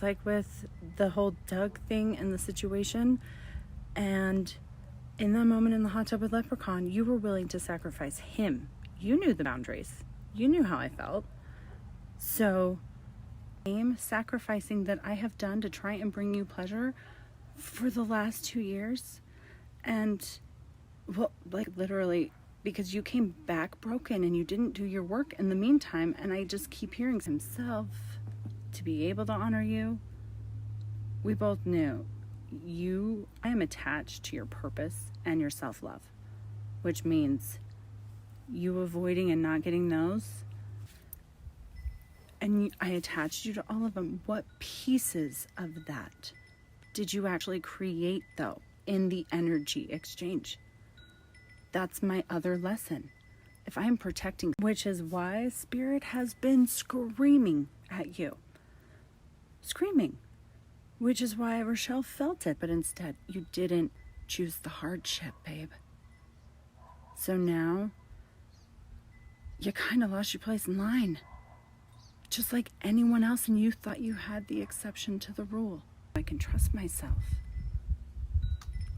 just like with the whole Doug thing and the situation. And in that moment in the hot tub with Leprechaun, you were willing to sacrifice him. You knew the boundaries. You knew how I felt. So, same sacrificing that I have done to try and bring you pleasure for the last 2 years. And, well, like literally, because you came back broken and you didn't do your work in the meantime. And I just keep hearing himself to be able to honor you. We both knew I am attached to your purpose and your self-love, which means you avoiding and not getting those. And I attached you to all of them. What pieces of that did you actually create, though, in the energy exchange? That's my other lesson. If I'm protecting, which is why Spirit has been screaming at you. Screaming. Which is why Rochelle felt it, but instead you didn't choose the hardship, babe. So now you kind of lost your place in line. Just like anyone else, and you thought you had the exception to the rule. I can trust myself.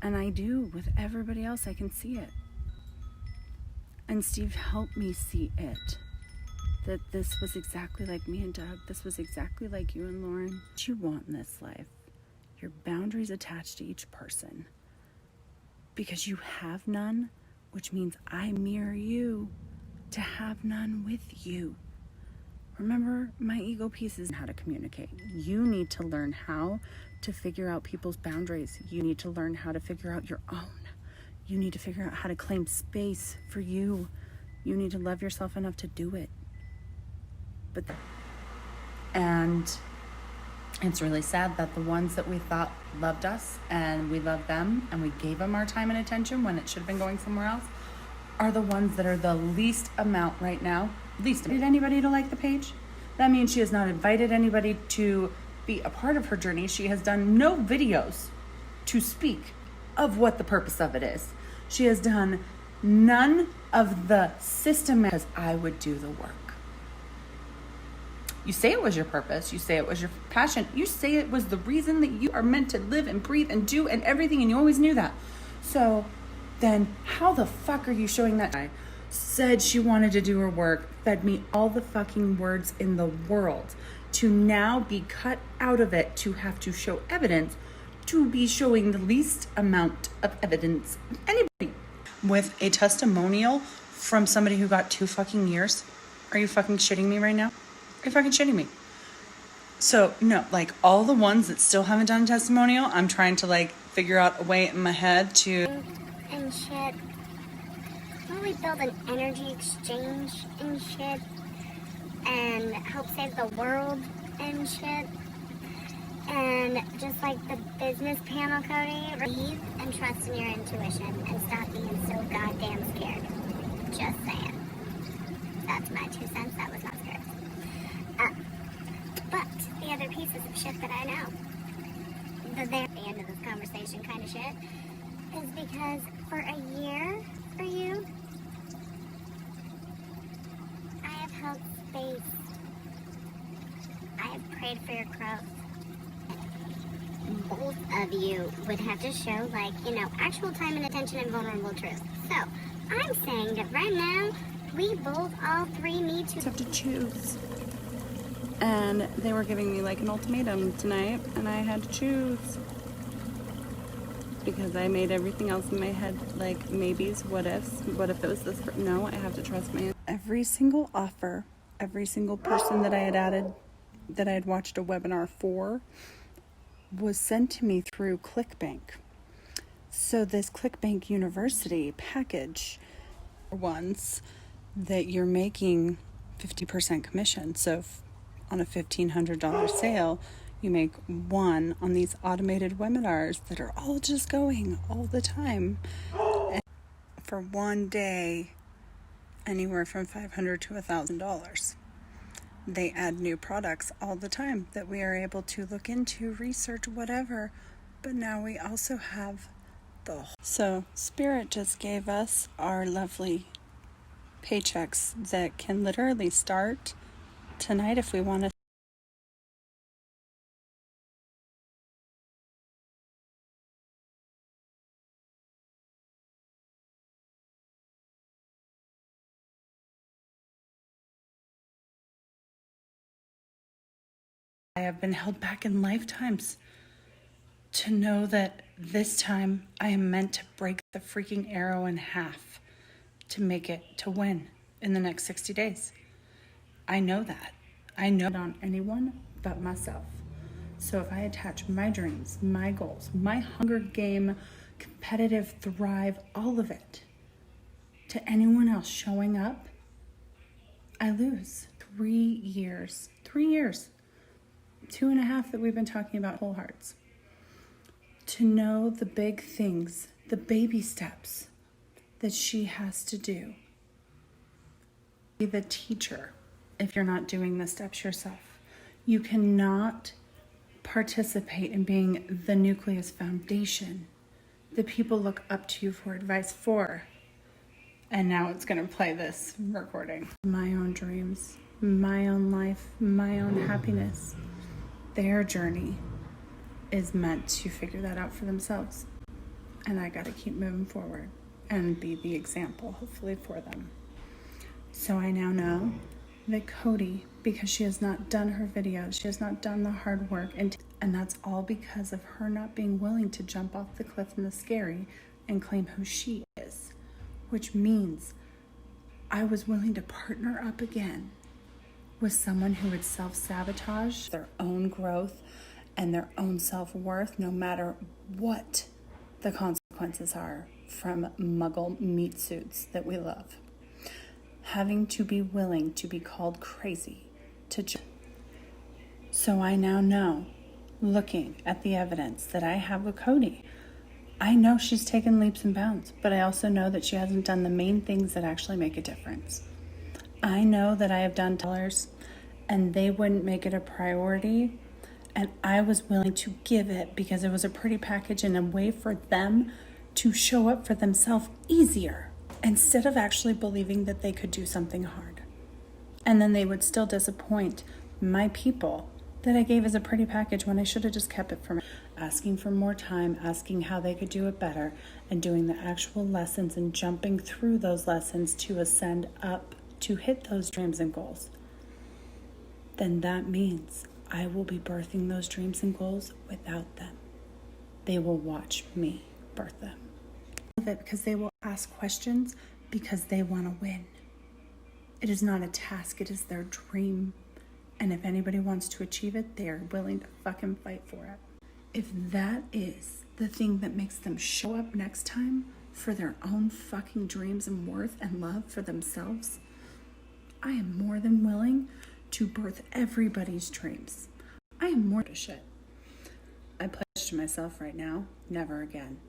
And I do. With everybody else, I can see it. And Steve helped me see it. That this was exactly like me and Doug. This was exactly like you and Lauren. What you want in this life. Your boundaries attached to each person. Because you have none, which means I mirror you to have none with you. Remember, my ego piece is how to communicate. You need to learn how to figure out people's boundaries. You need to learn how to figure out your own. You need to figure out how to claim space for you. You need to love yourself enough to do it. And it's really sad that the ones that we thought loved us and we loved them and we gave them our time and attention when it should have been going somewhere else are the ones that are the least amount right now. Least. Did anybody to like the page? That means she has not invited anybody to be a part of her journey. She has done no videos to speak of what the purpose of it is. She has done none of the system because I would do the work. You say it was your purpose. You say it was your passion. You say it was the reason that you are meant to live and breathe and do and everything, and you always knew that. So then how the fuck are you showing that? I said she wanted to do her work, fed me all the fucking words in the world, to now be cut out of it, to have to show evidence, to be showing the least amount of evidence of anybody. With a testimonial from somebody who got 2 fucking years? Are you fucking shitting me right now? Are you fucking shitting me? So, no, like all the ones that still haven't done a testimonial, I'm trying to like figure out a way in my head to... And shit. Will we build an energy exchange and shit? And help save the world and shit? And just like the business panel, Cody, breathe and trust in your intuition and stop being so goddamn scared. Just saying. That's my 2 cents. That was not scared. But the other pieces of shit that I know, the end of this conversation kind of shit, is because for a year for you, I have held space. I have prayed for your growth. Both of you would have to show, like, actual time and attention and vulnerable truth. So, I'm saying that right now, we both, all 3 need to have to choose. And they were giving me like an ultimatum tonight, and I had to choose. Because I made everything else in my head like maybes, what ifs. What if it was this? No, I have to trust my... Every single offer, every single person that I had added, that I had watched a webinar for, was sent to me through ClickBank. So this ClickBank University package, ones that you're making 50% commission. So on a $1,500 sale, you make 1 on these automated webinars that are all just going all the time. And for 1 day, anywhere from $500 to $1,000. They add new products all the time that we are able to look into, research, whatever. But now we also have the... So Spirit just gave us our lovely paychecks that can literally start tonight if we want to have been held back in lifetimes. To know that this time I am meant to break the freaking arrow in half to make it to win in the next 60 days. I know that. I know it on anyone but myself. So if I attach my dreams, my goals, my Hunger Game, competitive thrive, all of it to anyone else showing up, I lose. 3 years, 2.5 that we've been talking about whole hearts. To know the big things, the baby steps that she has to do. Be the teacher if you're not doing the steps yourself. You cannot participate in being the nucleus foundation that people look up to you for advice for. And now it's going to play this recording. My own dreams, my own life, my own happiness. Their journey is meant to figure that out for themselves. And I got to keep moving forward and be the example, hopefully, for them. So I now know that Cody, because she has not done her videos, she has not done the hard work, and that's all because of her not being willing to jump off the cliff in the scary and claim who she is, which means I was willing to partner up again with someone who would self-sabotage their own growth and their own self-worth, no matter what the consequences are from muggle meat suits that we love. Having to be willing to be called crazy so I now know, looking at the evidence that I have with Cody, I know she's taken leaps and bounds, but I also know that she hasn't done the main things that actually make a difference. I know that I have done tellers and they wouldn't make it a priority, and I was willing to give it because it was a pretty package and a way for them to show up for themselves easier instead of actually believing that they could do something hard. And then they would still disappoint my people that I gave as a pretty package when I should have just kept it for me. Asking for more time, asking how they could do it better, and doing the actual lessons and jumping through those lessons to ascend up to hit those dreams and goals. Then that means I will be birthing those dreams and goals without them. They will watch me birth them. Because they will ask questions because they want to win. It is not a task, it is their dream. And if anybody wants to achieve it, they are willing to fucking fight for it. If that is the thing that makes them show up next time for their own fucking dreams and worth and love for themselves, I am more than willing to birth everybody's dreams. I am more to shit. I pledge to myself right now, never again.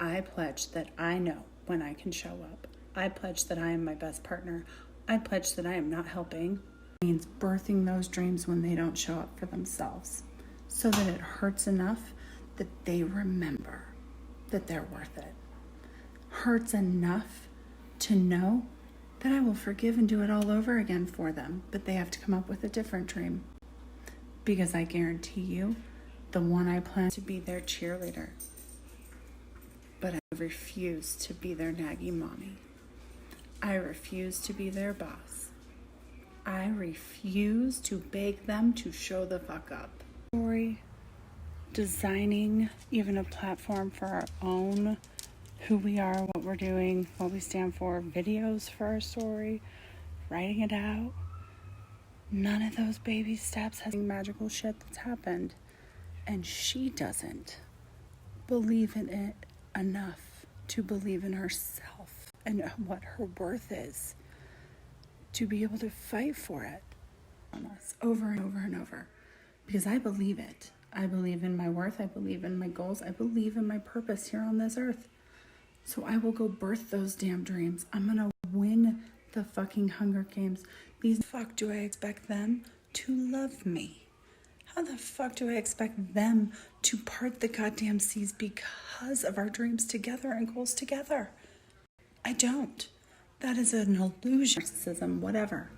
I pledge that I know when I can show up. I pledge that I am my best partner. I pledge that I am not helping. It means birthing those dreams when they don't show up for themselves, so that it hurts enough that they remember that they're worth it. Hurts enough to know that I will forgive and do it all over again for them, but they have to come up with a different dream. Because I guarantee you, the one I plan to be their cheerleader, but I refuse to be their naggy mommy. I refuse to be their boss. I refuse to beg them to show the fuck up. Story, designing even a platform for our own, who we are, what we're doing, what we stand for, videos for our story, writing it out. None of those baby steps has magical shit that's happened. And she doesn't believe in it enough to believe in herself and what her worth is, to be able to fight for it on us over and over and over. Because I believe it. I believe in my worth. I believe in my goals. I believe in my purpose here on this earth. So I will go birth those damn dreams. I'm gonna win the fucking Hunger Games. These fuck do I expect them to love me? How the fuck do I expect them to part the goddamn seas because of our dreams together and goals together? I don't. That is an illusion, narcissism, whatever.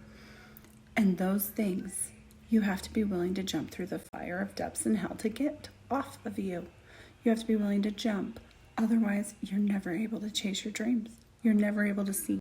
And those things, you have to be willing to jump through the fire of depths and hell to get off of you. You have to be willing to jump. Otherwise, you're never able to chase your dreams. You're never able to see